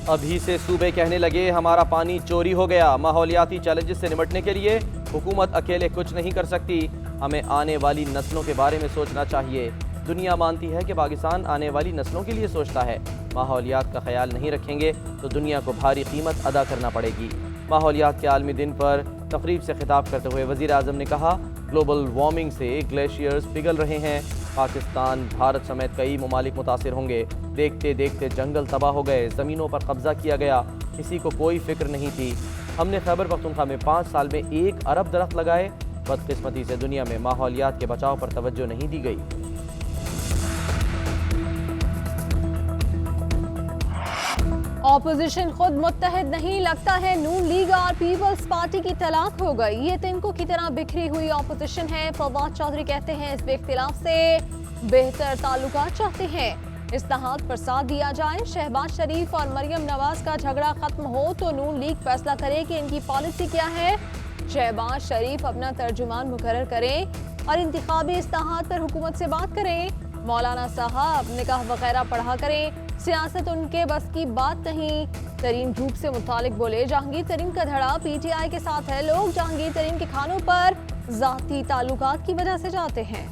अभी से सूबे कहने लगे हमारा पानी चोरी हो गया। माहौलियाती चैलेंजेस से निपटने के लिए हुकूमत अकेले कुछ नहीं कर सकती, हमें आने वाली नस्लों के बारे में सोचना चाहिए। दुनिया मानती है कि पाकिस्तान आने वाली नस्लों के लिए सोचता है। माहौलियात का ख्याल नहीं रखेंगे तो दुनिया को भारी कीमत अदा करना पड़ेगी। माहौलियात के आलमी दिन पर तकरीब से खिताब करते हुए वज़ीर आज़म ने कहा, ग्लोबल वार्मिंग से ग्लेशियर्स पिघल रहे हैं। पाकिस्तान, भारत समेत कई ममालिक मुतासिर होंगे। देखते देखते जंगल तबाह हो गए, ज़मीनों पर कब्जा किया गया, किसी को कोई फिक्र नहीं थी। हमने खैबर पख्तूनख्वा में 5 साल में 1 अरब दरख्त लगाए। बदकिस्मती से दुनिया में माहौलियात के बचाव पर तवज्जो नहीं दी गई। ऑपोजिशन खुद मुत्तहिद नहीं, लगता है नून लीग और पीपल्स पार्टी की तलाक हो गई। ये तिनकों की तरह बिखरी हुई ऑपोजिशन है। फवाद चौधरी कहते हैं इस इख्तिलाफ से बेहतर ताल्लुकात चाहते हैं। इस्लाहात पर साथ दिया जाए। शहबाज शरीफ और मरियम नवाज का झगड़ा खत्म हो तो नून लीग फैसला करे कि इनकी पॉलिसी क्या है। शहबाज शरीफ अपना तर्जुमान मुकर्रर करें और इंतखाबी इस्लाहात पर हुकूमत से बात करें। मौलाना साहब निकाह वगैरह पढ़ा करें। सियासत उनके बस की बात नहीं। तरीन ग्रुप से मुतालिक बोले, जहांगीर तरीन का धड़ा पीटीआई के साथ है। लोग जहांगीर तरीन के खानों पर जाती ताल्लुकात की वजह से जाते हैं।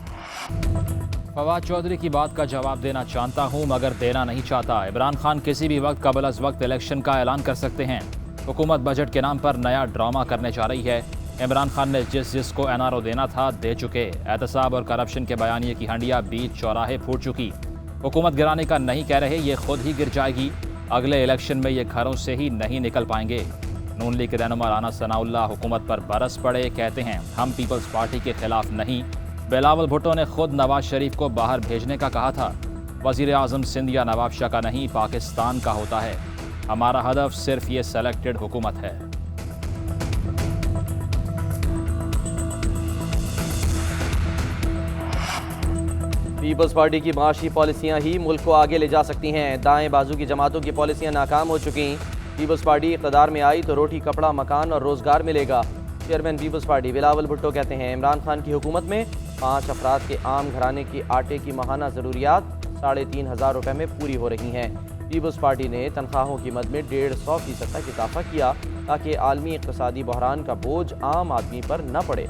फवाद चौधरी की बात का जवाब देना चाहता हूँ मगर देना नहीं चाहता। इमरान खान किसी भी वक्त कबल अज वक्त इलेक्शन का ऐलान कर सकते हैं। हुकूमत बजट के नाम पर नया ड्रामा करने जा रही है। इमरान खान ने जिसको एनआरओ देना था दे चुके। एहतसाब और करप्शन के बयानिए की हंडिया बीच चौराहे फूट चुकी। हुकूमत गिराने का नहीं कह रहे, ये खुद ही गिर जाएगी। अगले इलेक्शन में ये घरों से ही नहीं निकल पाएंगे। नून लीग के रहनुमा राना सनाउल्लाह हुकूमत पर बरस पड़े, कहते हैं हम पीपल्स पार्टी के खिलाफ नहीं। बिलावल भुट्टो ने खुद नवाज शरीफ को बाहर भेजने का कहा था। वज़ीर आज़म सिंध या नवाब शाह का नहीं, पाकिस्तान का होता है। हमारा हदफ सिर्फ ये सेलेक्टेड हुकूमत है। पीपल्स पार्टी की माशी पॉलिसियां ही मुल्क को आगे ले जा सकती हैं। दाएं बाजू की जमातों की पॉलिसियां नाकाम हो चुकी। पीपल्स पार्टी इक़्तिदार में आई तो रोटी, कपड़ा, मकान और रोज़गार मिलेगा। चेयरमैन पीपल्स पार्टी बिलावल भुट्टो कहते हैं इमरान खान की हुकूमत में 5 अफराद के आम घराने की आटे की माहाना ज़रूरियात 3,500 रुपये में पूरी हो रही हैं। पीपल्स पार्टी ने तनख्वाहों की मद में 150% तक इजाफा किया ताकि आलमी इक़्तिसादी बहरान का बोझ आम आदमी पर न पड़े।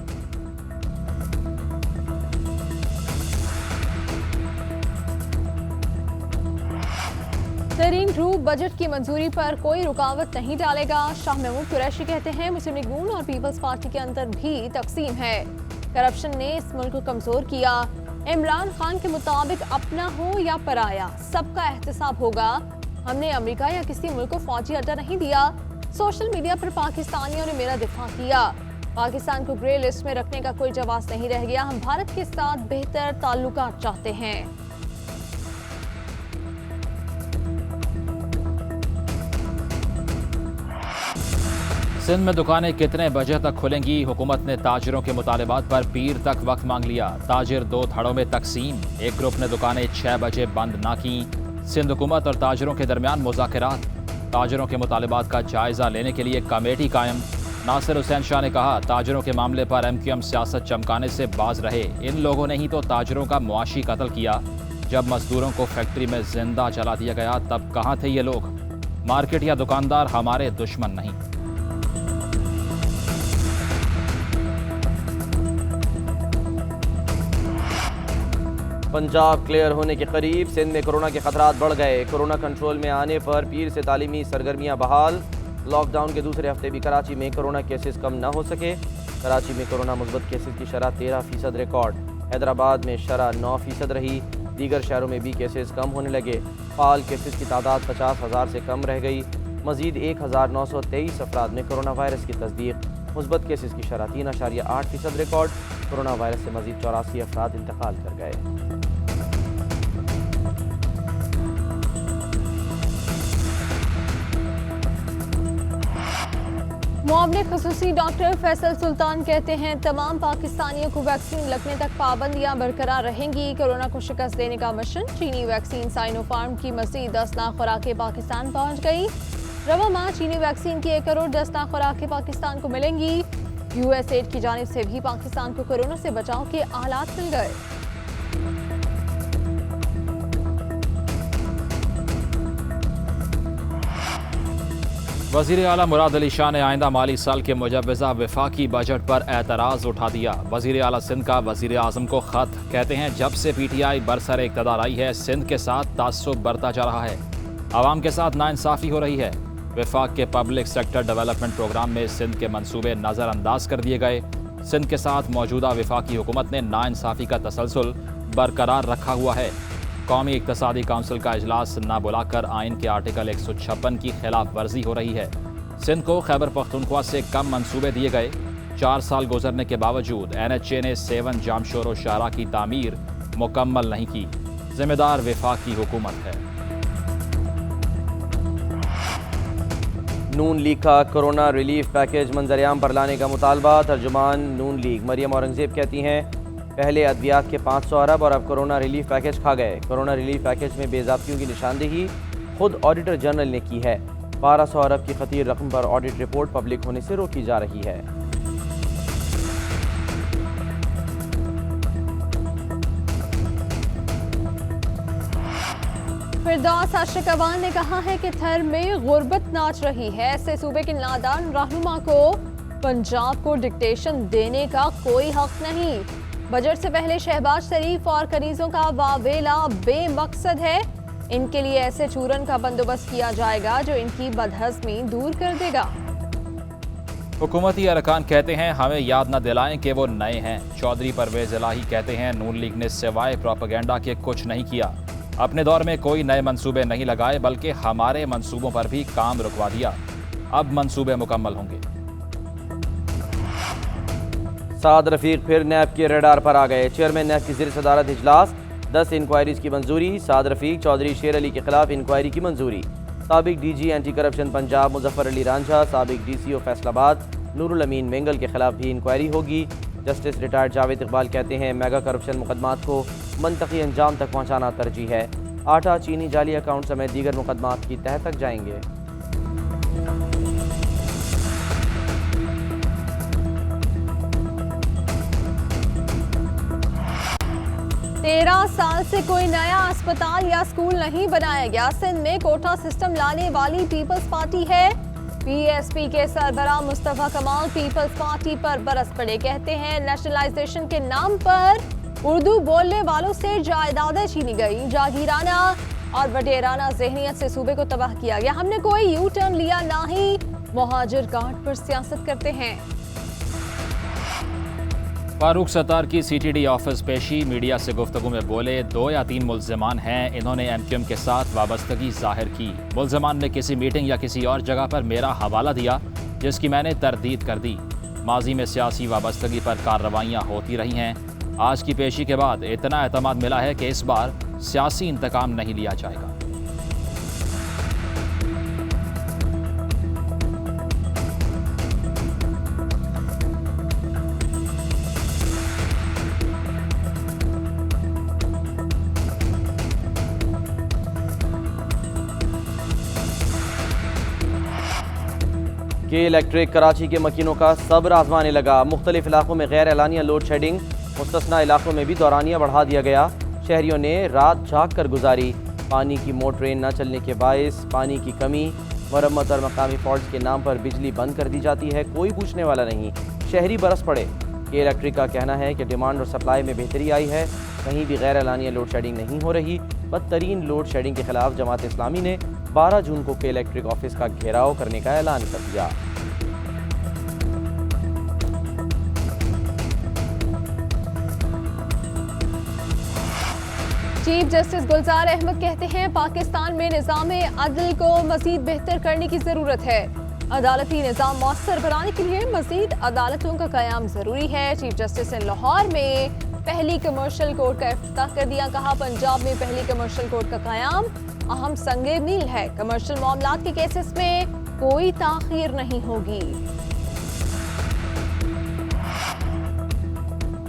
तरीन ग्रुप बजट की मंजूरी पर कोई रुकावट नहीं डालेगा। शाह महमूद कुरैशी कहते हैं मुस्लिम लीग नून और पीपल्स पार्टी के अंदर भी तकसीम है। करप्शन ने इस मुल्क को कमजोर किया। इमरान खान के मुताबिक अपना हो या पराया, सबका एहतसाब होगा। हमने अमेरिका या किसी मुल्क को फौजी अड्डा नहीं दिया। सोशल मीडिया पर पाकिस्तानियों ने मेरा दिफा किया। पाकिस्तान को ग्रे लिस्ट में रखने का कोई जवाब नहीं रह गया। हम भारत के साथ बेहतर ताल्लुकात चाहते हैं। सिंध में दुकानें कितने बजे तक खुलेंगी? हुकूमत ने ताजिरों के मुतालिबात पर पीर तक वक्त मांग लिया। ताजिर 2 धड़ों में तकसीम। एक ग्रुप ने दुकानें 6 बजे बंद ना की। सिंध हुकूमत और ताजिरों के दरमियान मुज़ाकरात। ताजिरों के मुतालिबात का जायजा लेने के लिए कमेटी कायम। नासिर हुसैन शाह ने कहा ताजिरों के मामले पर MQM सियासत चमकाने से बाज रहे। इन लोगों ने ही तो ताजिरों का मुआशी कत्ल किया। जब मजदूरों को फैक्ट्री में जिंदा जला दिया गया तब कहाँ थे ये लोग? मार्केट या दुकानदार हमारे दुश्मन नहीं। पंजाब क्लियर होने के करीब। सिंध में कोरोना के खतरात बढ़ गए। कोरोना कंट्रोल में आने पर पीर से तालीमी सरगर्मियां बहाल। लॉकडाउन के दूसरे हफ्ते भी कराची में कोरोना केसेस कम न हो सके। कराची में कोरोना मुस्बत केसेस की शरह 13% रिकॉर्ड। हैदराबाद में शरह 9% रही। दीगर शहरों में भी केसेस कम होने लगे। फाल केसेस की तादाद 50,000 से कम रह गई। मजीद 1,923 अफराद में कोरोना वायरस की तस्दीक। मुस्बत केसेस की शरह 3.8% रिकॉर्ड। कोरोना वायरस से मजीद 84 अफराद इंतकाल कर गए। मुआवने खसूसी डॉक्टर फैसल सुल्तान कहते हैं तमाम पाकिस्तानियों को वैक्सीन लगने तक पाबंदियां बरकरार रहेंगी। कोरोना को शिकस्त देने का मिशन। चीनी वैक्सीन साइनोफार्म की मजीद 10 लाख खुराकें पाकिस्तान पहुंच गई। रवा माह चीनी वैक्सीन की 1 करोड़ 10 लाख खुराकें पाकिस्तान को मिलेंगी। USAID की जानिब से भी पाकिस्तान को कोरोना से बचाव के आलात मिल गए। वज़ीर आला मुराद अली शाह ने आइंदा माली साल के मुजव्वज़ा वफाकी बजट पर एतराज़ उठा दिया। वज़ीर आला सिंध का वज़ीर आज़म को ख़त, कहते हैं जब से PTI बरसर इक़्तिदार आई है सिंध के साथ तासुब बढ़ता जा रहा है, आवाम के साथ नाइंसाफ़ी हो रही है। वफाक के पब्लिक सेक्टर डेवलपमेंट प्रोग्राम में सिंध के मंसूबे नज़रअंदाज कर दिए गए। सिंध के साथ मौजूदा वफाकी हुकूमत ने नाइंसाफ़ी का तसलसल बरकरार रखा हुआ है। कौमी इक़्तिसादी काउंसिल का इजलास न बुलाकर आइन के आर्टिकल 156 की खिलाफ वर्जी हो रही है। सिंध को खैबर पख्तूनख्वा से कम मंसूबे दिए गए। 4 साल गुजरने के बावजूद NHA ने 7 जामशोर शाहरा की तामीर मुकम्मल नहीं की। जिम्मेदार वफाकी हुकूमत है। नून लीग का कोरोना रिलीफ पैकेज मंजरेआम पर लाने का मुतालबा। तर्जुमान नून लीग मरियम औरंगजेब कहती हैं पहले अद्वियात के 500 अरब और अब कोरोना रिलीफ पैकेज खा गए। कोरोना रिलीफ पैकेज में बेज़ाब्तियों की निशानदेही खुद ऑडिटर जनरल ने की है। 1200 अरब की खतीर रकम पर ऑडिट रिपोर्ट पब्लिक होने से रोकी जा रही है। फिरदौस आशिक अवान ने कहा है कि थर में गुर्बत नाच रही है। ऐसे सूबे के नादान रहनुमा को पंजाब को डिक्टेशन देने का कोई हक नहीं। बजट से पहले शहबाज शरीफ और कनीज़ों का वावेला बेमकसद है। इनके लिए ऐसे चूरन का बंदोबस्त किया जाएगा जो इनकी बदहज़मी दूर कर देगा। हुकूमती अरकान कहते हैं हमें याद न दिलाएं कि वो नए हैं। चौधरी परवेज़ इलाही कहते हैं नून लीग ने सिवाय प्रोपेगेंडा के कुछ नहीं किया। अपने दौर में कोई नए मंसूबे नहीं लगाए बल्कि हमारे मंसूबों पर भी काम रुकवा दिया। अब मंसूबे मुकम्मल होंगे। साद रफीक फिर नैब के रडार पर आ गए। चेयरमैन नैब की ज़ेर सदारत इजलास, 10 इंक्वायरीज की मंजूरी। साद रफीक चौधरी शेर अली के खिलाफ इंक्वायरी की मंजूरी। साबिक DG anti corruption Punjab Muzaffar Ali Ranjha, साबिक DCO फैसलाबाद नूरुल अमीन मेंगल के खिलाफ भी इंक्वायरी होगी। जस्टिस रिटायर्ड जावेद इकबाल कहते हैं मेगा करप्शन मुकदमात को मनतकी अंजाम तक पहुँचाना तरजीह है। आटा, चीनी, जाली अकाउंट समेत दीगर मुकदमात की तह तक जाएंगे। 13 साल से कोई नया अस्पताल या स्कूल नहीं बनाया गया। सिंध में कोटा सिस्टम लाने वाली पीपल्स पार्टी है। PSP के सरबराह मुस्तफा कमाल पीपल्स पार्टी पर बरस पड़े। कहते हैं नेशनलाइजेशन के नाम पर उर्दू बोलने वालों से जायदादें छीनी गई। जागीराना और वडेराना ज़हनियत से सूबे को तबाह किया गया। हमने कोई यू टर्न लिया ना ही मुहाजिर कार्ड पर सियासत करते हैं। फारूक सत्तार की CTD ऑफिस पेशी। मीडिया से गुफ्तगू में बोले 2 या 3 मुल्ज़िमान हैं, इन्होंने MQM के साथ वाबस्तगी जाहिर की। मुल्ज़िमान ने किसी मीटिंग या किसी और जगह पर मेरा हवाला दिया जिसकी मैंने तरदीद कर दी। माजी में सियासी वाबस्तगी पर कार्रवाइयाँ होती रही हैं। आज की पेशी के बाद इतना एतमाद मिला है कि इस बार सियासी इंतकाम नहीं लिया जाएगा। के इलेक्ट्रिक कराची के मकीनों का सब्र आजमाने लगा। मुख्तलिफ इलाकों में गैर एलानिया लोड शेडिंग, मुस्तस्ना इलाकों में भी दौरानिया बढ़ा दिया गया। शहरियों ने रात जाग कर गुजारी। पानी की मोटरें न चलने के बायस पानी की कमी, मरम्मत और मकामी फॉल्ट के नाम पर बिजली बंद कर दी जाती है, कोई पूछने वाला नहीं। शहरी बरस पड़े। के इलेक्ट्रिक का कहना है कि डिमांड और सप्लाई में बेहतरी आई है, कहीं भी गैर एलानिया लोड शेडिंग नहीं हो रही। बदतरीन लोड शेडिंग के खिलाफ जमात इस्लामी ने 12 जून को के इलेक्ट्रिक ऑफिस का घेराव करने का ऐलान कर दिया। चीफ जस्टिस गुलजार अहमद कहते हैं पाकिस्तान में निज़ाम अदल को मजीद बेहतर करने की ज़रूरत है। अदालती निज़ाम मौसर बनाने के लिए मजीद अदालतों का क़याम ज़रूरी है। चीफ जस्टिस ने लाहौर में पहली कमर्शियल कोर्ट का इफ्तिताह कर दिया। कहा पंजाब में पहली कमर्शियल कोर्ट का क़याम अहम संगे मील है। कमर्शियल मामलात के केसेस में कोई ताख़ीर नहीं होगी।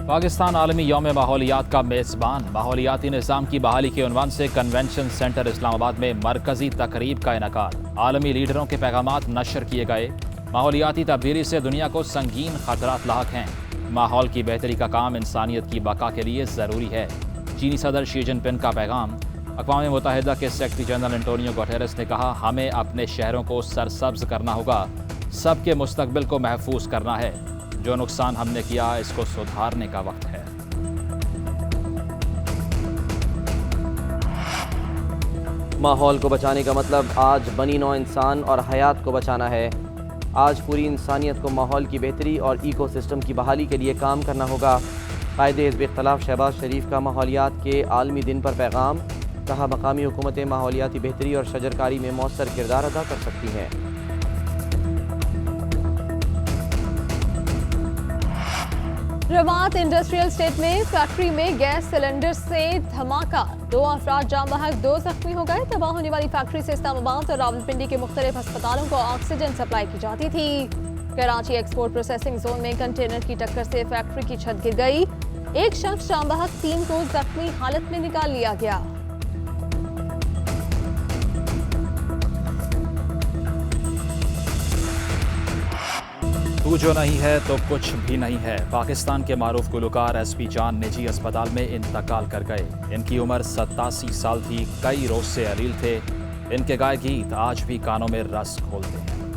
पाकिस्तान आलमी यौम माहौलियात का मेज़बान। माहौलियाती निज़ाम की बहाली के उन्वान से कन्वेंशन सेंटर इस्लामाबाद में मरकजी तकरीब का इनेकाद। आलमी लीडरों के पैगामात नशर किए गए। माहौलियाती तब्दीली से दुनिया को संगीन खतरात लाहक हैं। माहौल की बेहतरी का काम इंसानियत की बका के लिए ज़रूरी है। चीनी सदर शी जिनपिंग का पैगाम। अक़वाम मुत्तहिदा के सेक्रेटरी जनरल एंटोनियो गुटेरेस ने कहा, हमें अपने शहरों को सरसब्ज करना होगा, सबके मुस्तकबिल को महफूज करना है। जो नुकसान हमने किया इसको सुधारने का वक्त है। माहौल को बचाने का मतलब आज बनी नौ इंसान और हयात को बचाना है। आज पूरी इंसानियत को माहौल की बेहतरी और इकोसिस्टम की बहाली के लिए काम करना होगा। कायदे हिज़्ब इख्तिलाफ शहबाज शरीफ का माहौलियात के आलमी दिन पर पैगाम। कहा, मकामी हुकूमतें माहौलियाती बेहतरी और शजरकारी में मौसर किरदार अदा कर सकती हैं। रवात इंडस्ट्रियल स्टेट में फैक्ट्री में गैस सिलेंडर से धमाका, 2 अफराद जाम बहक, 2 जख्मी हो गए। तबाह होने वाली फैक्ट्री से इस्लामाबाद और रावलपिंडी के मुख्तलिफ अस्पतालों को ऑक्सीजन सप्लाई की जाती थी। कराची एक्सपोर्ट प्रोसेसिंग जोन में कंटेनर की टक्कर से फैक्ट्री की छत गिर गई। एक शख्स जाम बहक, 3 को जख्मी हालत में निकाल लिया गया। तू जो नहीं है तो कुछ भी नहीं है। पाकिस्तान के मारूफ गुलकार एसपी जान निजी अस्पताल में इंतकाल कर गए। इनकी उम्र 87 साल थी। कई रोज से अलील थे। इनके गाए गीत आज भी कानों में रस खोलते हैं।